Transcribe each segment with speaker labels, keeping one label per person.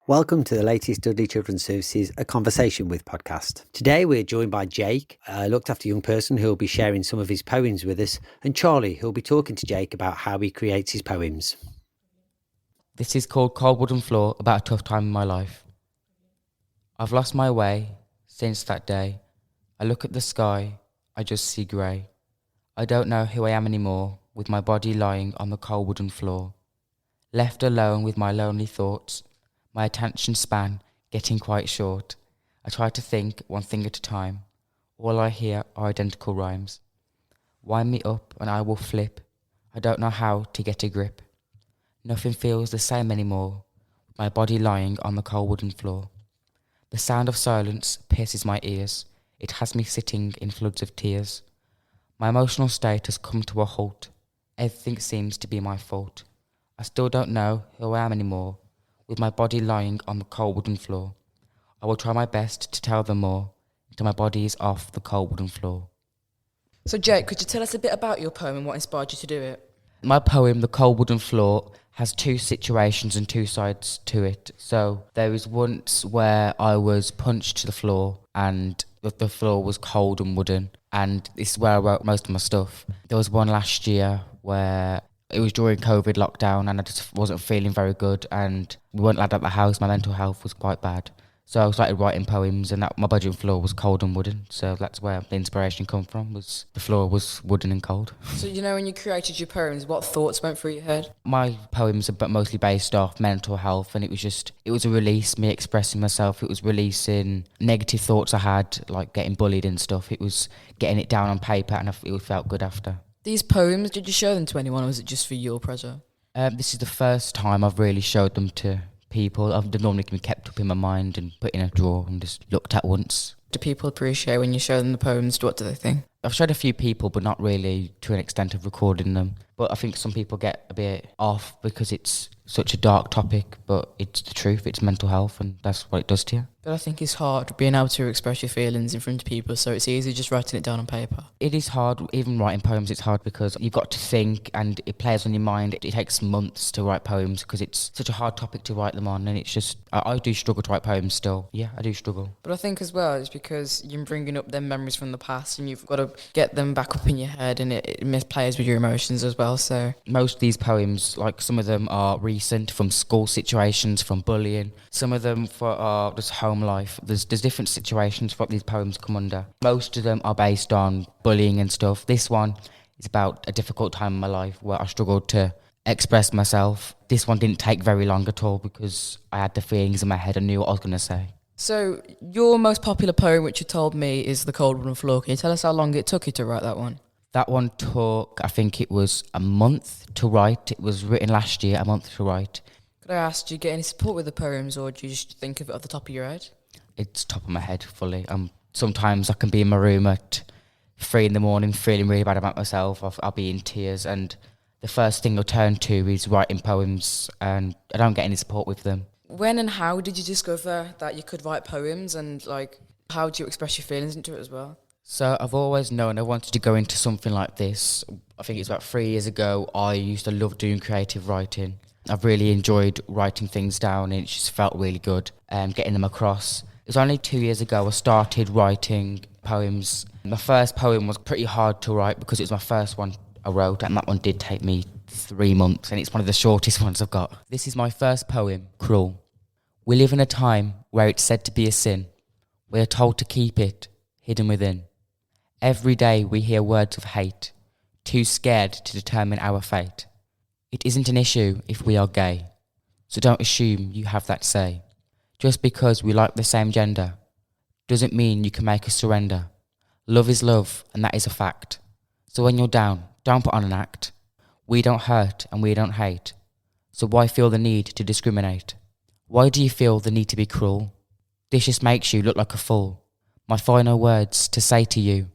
Speaker 1: Welcome to the latest Dudley Children's Services A Conversation With podcast. Today we're joined by Jake, a looked after young person who will be sharing some of his poems with us, and Charlie, who will be talking to Jake about how he creates his poems.
Speaker 2: This is called Cold Wooden Floor, about a tough time in my life. I've lost my way since that day. I look at the sky, I just see grey. I don't know who I am anymore, with my body lying on the cold wooden floor. Left alone with my lonely thoughts, my attention span getting quite short. I try to think one thing at a time. All I hear are identical rhymes. Wind me up and I will flip. I don't know how to get a grip. Nothing feels the same anymore, my body lying on the cold wooden floor. The sound of silence pierces my ears. It has me sitting in floods of tears. My emotional state has come to a halt. Everything seems to be my fault. I still don't know who I am anymore, with my body lying on the cold wooden floor. I will try my best to tell them more, until my body is off the cold wooden floor.
Speaker 3: So Jake, could you tell us a bit about your poem and what inspired you to do it?
Speaker 2: My poem, The Cold Wooden Floor, has two situations and two sides to it. So there was once where I was punched to the floor and the floor was cold and wooden, and this is where I wrote most of my stuff. There was one last year where it was during COVID lockdown and I just wasn't feeling very good and we weren't allowed out the house. My mental health was quite bad. So I started writing poems and my bedroom floor was cold and wooden. So that's where the inspiration come from, was the floor was wooden and cold.
Speaker 3: So when you created your poems, what thoughts went through your head?
Speaker 2: My poems are mostly based off mental health, and it was a release, me expressing myself. It was releasing negative thoughts I had, like getting bullied and stuff. It was getting it down on paper and it felt good after.
Speaker 3: These poems, did you show them to anyone or was it just for your pleasure?
Speaker 2: This is the first time I've really showed them to people. I've normally been kept up in my mind and put in a drawer and just looked at once.
Speaker 3: Do people appreciate when you show them the poems? What do they think?
Speaker 2: I've showed a few people, but not really to an extent of recording them. But I think some people get a bit off because it's such a dark topic, but it's the truth, it's mental health, and that's what it does to you.
Speaker 3: But I think it's hard being able to express your feelings in front of people, so it's easy just writing it down on paper.
Speaker 2: It is hard, even writing poems, it's hard because you've got to think and it plays on your mind. It takes months to write poems because it's such a hard topic to write them on, and it's just, I do struggle to write poems still. Yeah, I do struggle.
Speaker 3: But I think as well, it's because you're bringing up them memories from the past and you've got to get them back up in your head, and it misplays with your emotions as well, so...
Speaker 2: Most of these poems, like some of them are recent, from school situations, from bullying. Some of them are just home life. There's different situations what these poems come under. Most of them are based on bullying and stuff. This one is about a difficult time in my life where I struggled to express myself. This one didn't take very long at all because I had the feelings in my head and knew what I was going to say.
Speaker 3: So your most popular poem, which you told me, is The Cold Wooden Floor. Can you tell us how long it took you to write that one?
Speaker 2: That one took, I think it was a month to write. It was written last year, a month to write.
Speaker 3: Could I ask, do you get any support with the poems, or do you just think of it off the top of your head?
Speaker 2: It's top of my head fully. Sometimes I can be in my room at 3 a.m, feeling really bad about myself. I'll be in tears, and the first thing I'll turn to is writing poems, and I don't get any support with them.
Speaker 3: When and how did you discover that you could write poems, and how do you express your feelings into it as well?
Speaker 2: So I've always known I wanted to go into something like this. I think it's about 3 years ago. I used to love doing creative writing. I've really enjoyed writing things down, and it just felt really good getting them across. It was only 2 years ago I started writing poems. My first poem was pretty hard to write because it was my first one I wrote, and that one did take me 3 months, and it's one of the shortest ones I've got. This is my first poem, Cruel. We live in a time where it's said to be a sin. We are told to keep it hidden within. Every day we hear words of hate, too scared to determine our fate. It isn't an issue if we are gay, so don't assume you have that say. Just because we like the same gender doesn't mean you can make us surrender. Love is love, and that is a fact. So when you're down, don't put on an act. We don't hurt and we don't hate, so why feel the need to discriminate? Why do you feel the need to be cruel? This just makes you look like a fool. My final words to say to you: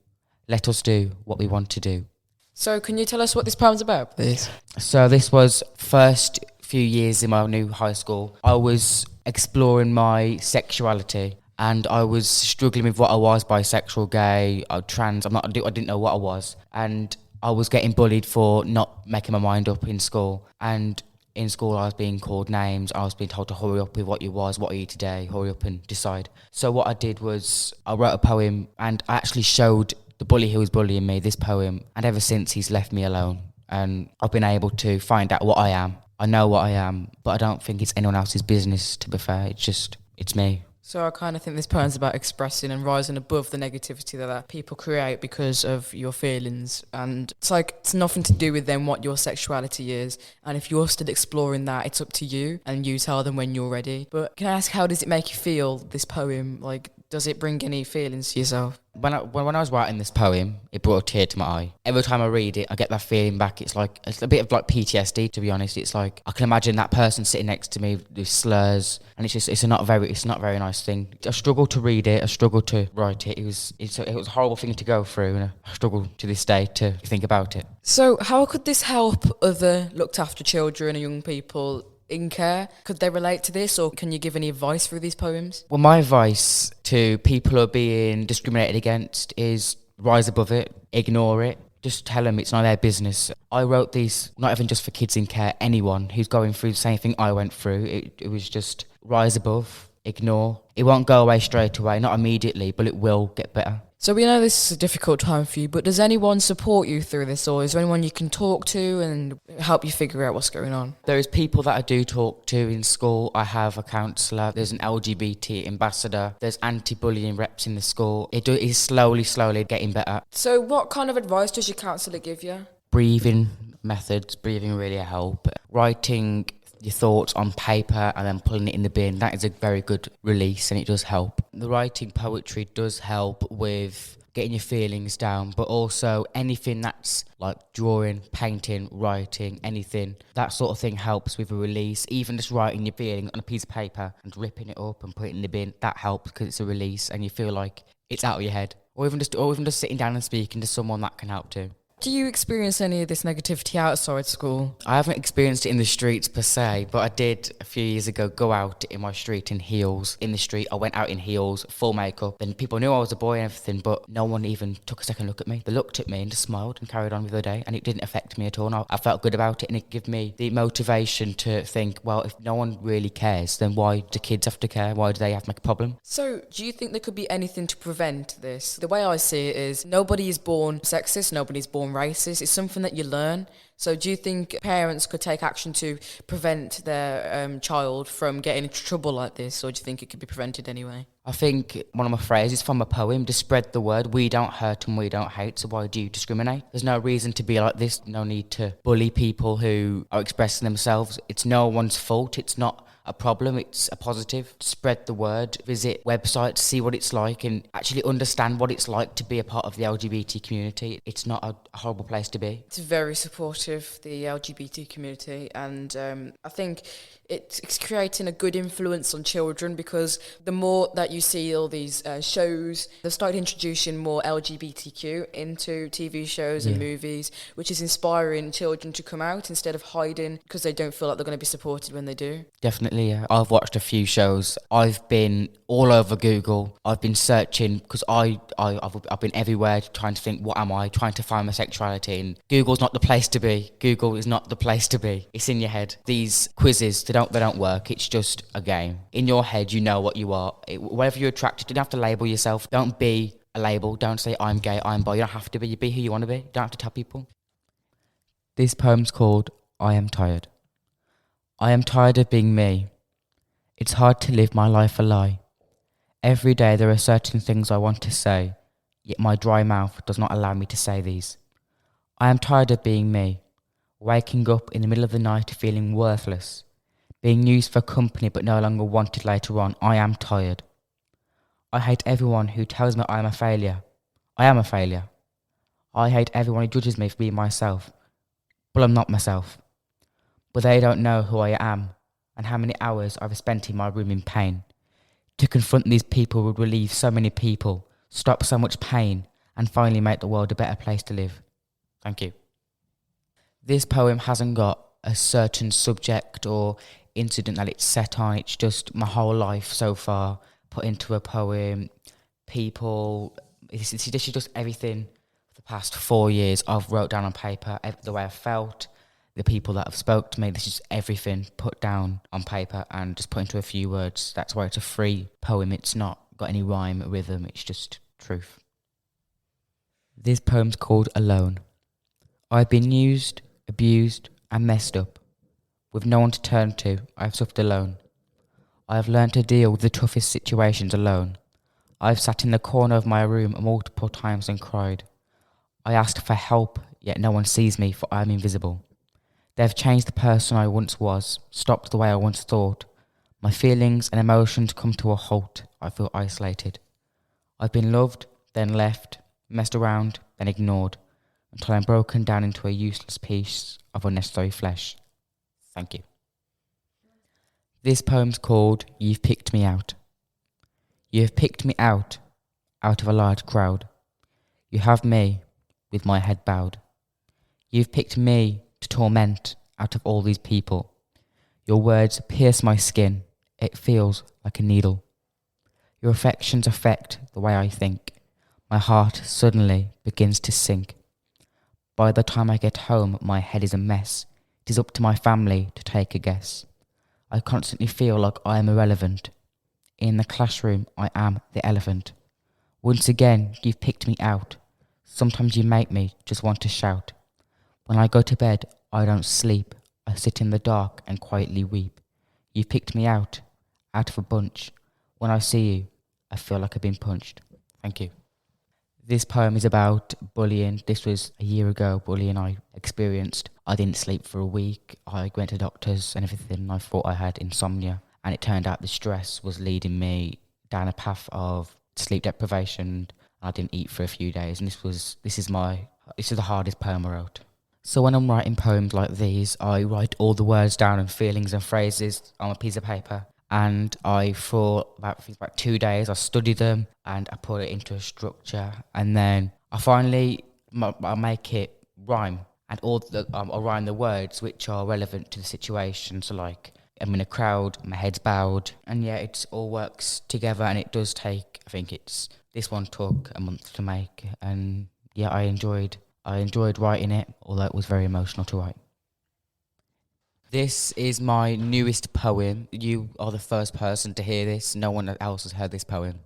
Speaker 2: let us do what we want to do.
Speaker 3: So can you tell us what this poem's about, please?
Speaker 2: So this was first few years in my new high school. I was exploring my sexuality and I was struggling with what I was: bisexual, gay, trans. I didn't know what I was, and I was getting bullied for not making my mind up in school. And In school, I was being called names. I was being told to hurry up with what you was, what are you today, hurry up and decide. So what I did was I wrote a poem and I actually showed the bully who was bullying me this poem. And ever since, he's left me alone. And I've been able to find out what I am. I know what I am, but I don't think it's anyone else's business, to be fair. It's me.
Speaker 3: So I kind of think this poem's about expressing and rising above the negativity that people create because of your feelings. And it's like, it's nothing to do with them what your sexuality is. And if you're still exploring that, it's up to you, and you tell them when you're ready. But can I ask, how does it make you feel, this poem? Like, does it bring any feelings to yourself?
Speaker 2: When I was writing this poem, it brought a tear to my eye. Every time I read it, I get that feeling back. It's a bit of like PTSD, to be honest. It's like I can imagine that person sitting next to me with slurs, and it's not a very nice thing. I struggled to read it. I struggled to write it. It was a horrible thing to go through, and I struggle to this day to think about it.
Speaker 3: So how could this help other looked after children and young people in care? Could they relate to this, or can you give any advice through these poems?
Speaker 2: Well, my advice to people who are being discriminated against is rise above it, ignore it. Just tell them it's not their business. I wrote these not even just for kids in care, anyone who's going through the same thing I went through. It was just rise above, ignore. It won't go away straight away, not immediately, but it will get better.
Speaker 3: So we know this is a difficult time for you, but does anyone support you through this, or is there anyone you can talk to and help you figure out what's going on?
Speaker 2: There is people that I do talk to in school. I have a counsellor. There's an LGBT ambassador. There's anti-bullying reps in the school. It is slowly getting better.
Speaker 3: So what kind of advice does your counsellor give you?
Speaker 2: Breathing methods, breathing really help. Writing your thoughts on paper and then pulling it in the bin, that is a very good release, and it does help. The writing poetry does help with getting your feelings down, but also anything that's like drawing, painting, writing, anything, that sort of thing helps with a release. Even just writing your feelings on a piece of paper and ripping it up and putting it in the bin, that helps because it's a release and you feel like it's out of your head. Or even just sitting down and speaking to someone, that can help too.
Speaker 3: Do you experience any of this negativity outside school?
Speaker 2: I haven't experienced it in the streets per se, but I did a few years ago go out in my street in heels. In the street, I went out in heels, full makeup. Then people knew I was a boy and everything, but no one even took a second look at me. They looked at me and just smiled and carried on with their day, and it didn't affect me at all. And I felt good about it, and it gave me the motivation to think, well, if no one really cares, then why do kids have to care? Why do they have to make a problem?
Speaker 3: So do you think there could be anything to prevent this? The way I see it is nobody is born sexist, nobody's born racist. It's something that you learn. So do you think parents could take action to prevent their child from getting into trouble like this, or do you think it could be prevented anyway?
Speaker 2: I think one of my phrases from a poem, to spread the word, we don't hurt and we don't hate, so why do you discriminate? There's no reason to be like this, no need to bully people who are expressing themselves. It's no one's fault, it's not a problem, it's a positive. Spread the word, visit websites, see what it's like, and actually understand what it's like to be a part of the LGBT community. It's not a horrible place to be.
Speaker 3: It's very supportive, the LGBT community, and I think it's creating a good influence on children, because the more that you see all these shows, they've started introducing more LGBTQ into TV shows and movies, which is inspiring children to come out instead of hiding because they don't feel like they're going to be supported when they do.
Speaker 2: Definitely, yeah. I've watched a few shows. I've been all over Google. I've been searching because I've been everywhere trying to think, what am I? Trying to find my sexuality. And Google's not the place to be. Google is not the place to be. It's in your head. These quizzes, they don't work. It's just a game. In your head, you know what you are. Whatever you're attracted to, you don't have to label yourself. Don't be a label. Don't say, I'm gay, I'm bi. You don't have to be. You be who you want to be. You don't have to tell people. This poem's called I Am Tired. I am tired of being me. It's hard to live my life a lie. Every day there are certain things I want to say, yet my dry mouth does not allow me to say these. I am tired of being me, waking up in the middle of the night feeling worthless, being used for company but no longer wanted later on. I am tired. I hate everyone who tells me I am a failure. I am a failure. I hate everyone who judges me for being myself. Well, I'm not myself. But they don't know who I am and how many hours I've spent in my room in pain. To confront these people would relieve so many people, stop so much pain, and finally make the world a better place to live. Thank you. This poem hasn't got a certain subject or incident that it's set on. It's just my whole life so far put into a poem. People, this is just everything for the past 4 years I've wrote down on paper, the way I felt, the people that have spoke to me. This is everything put down on paper and just put into a few words. That's why it's a free poem. It's not got any rhyme or rhythm. It's just truth. This poem's called Alone. I've been used, abused and messed up. With no one to turn to, I've suffered alone. I have learned to deal with the toughest situations alone. I've sat in the corner of my room multiple times and cried. I asked for help, yet no one sees me, for I am invisible. They have changed the person I once was, stopped the way I once thought. My feelings and emotions come to a halt. I feel isolated. I've been loved, then left, messed around, then ignored, until I'm broken down into a useless piece of unnecessary flesh. Thank you. This poem's called You've Picked Me Out. You have picked me out of a large crowd. You have me with my head bowed. You've picked me to torment out of all these people. Your words pierce my skin. It feels like a needle. Your affections affect the way I think. My heart suddenly begins to sink. By the time I get home, my head is a mess. It is up to my family to take a guess. I constantly feel like I am irrelevant. In the classroom, I am the elephant. Once again, you've picked me out. Sometimes you make me just want to shout. When I go to bed, I don't sleep. I sit in the dark and quietly weep. You've picked me out of a bunch. When I see you, I feel like I've been punched. Thank you. This poem is about bullying. This was a year ago, bullying I experienced. I didn't sleep for a week. I went to doctors and everything. I thought I had insomnia. And it turned out the stress was leading me down a path of sleep deprivation. I didn't eat for a few days. And this is the hardest poem I wrote. So when I'm writing poems like these, I write all the words down and feelings and phrases on a piece of paper. And for about 2 days, I study them and I put it into a structure. And then I make it rhyme. And I'll rhyme the words which are relevant to the situation. So like, I'm in a crowd, my head's bowed. And yeah, it all works together. And it does take, this one took a month to make. And yeah, I enjoyed writing it, although it was very emotional to write. This is my newest poem. You are the first person to hear this. No one else has heard this poem.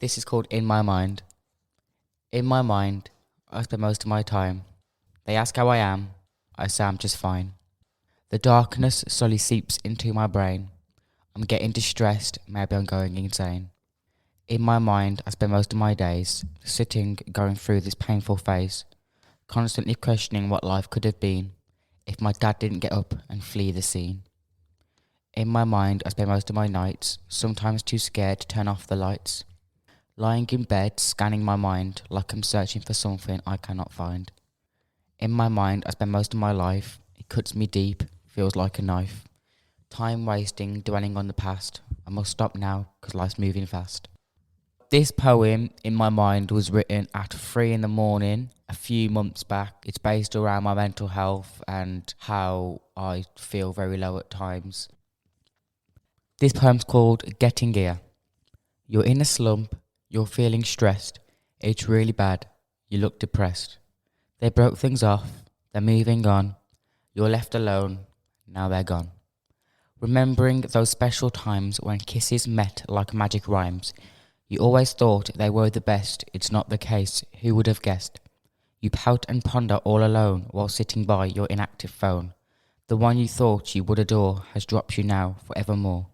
Speaker 2: This is called In My Mind. In my mind, I spend most of my time. They ask how I am. I say I'm just fine. The darkness slowly seeps into my brain. I'm getting distressed. Maybe I'm going insane. In my mind, I spend most of my days sitting, going through this painful phase, constantly questioning what life could have been if my dad didn't get up and flee the scene. In my mind, I spend most of my nights, sometimes too scared to turn off the lights, lying in bed, scanning my mind like I'm searching for something I cannot find. In my mind, I spend most of my life. It cuts me deep, feels like a knife. Time wasting, dwelling on the past. I must stop now, because life's moving fast. This poem, in my mind, was written at 3 a.m. a few months back. It's based around my mental health and how I feel very low at times. This poem's called Getting Gear. You're in a slump, you're feeling stressed. It's really bad, you look depressed. They broke things off, they're moving on. You're left alone, now they're gone. Remembering those special times when kisses met like magic rhymes. You always thought they were the best, it's not the case, who would have guessed? You pout and ponder all alone while sitting by your inactive phone. The one you thought you would adore has dropped you now forevermore.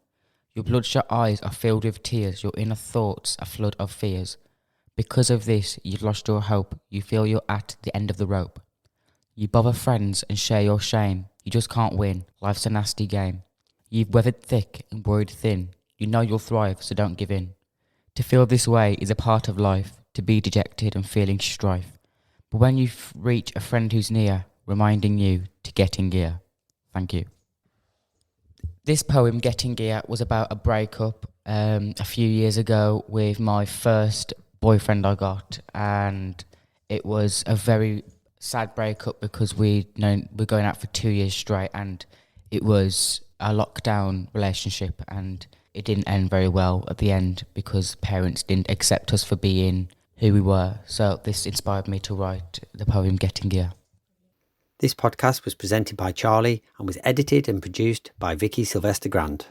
Speaker 2: Your bloodshot eyes are filled with tears, your inner thoughts a flood of fears. Because of this, you've lost your hope, you feel you're at the end of the rope. You bother friends and share your shame, you just can't win, life's a nasty game. You've weathered thick and worried thin, you know you'll thrive, so don't give in. To feel this way is a part of life, to be dejected and feeling strife. But when you reach a friend who's near, reminding you to get in gear. Thank you. This poem, Getting Gear, was about a breakup a few years ago with my first boyfriend I got. And it was a very sad breakup because we're going out for 2 years straight and it was a lockdown relationship and it didn't end very well at the end because parents didn't accept us for being who we were. So this inspired me to write the poem Getting Gear.
Speaker 1: This podcast was presented by Charlie and was edited and produced by Vicky Sylvester Grant.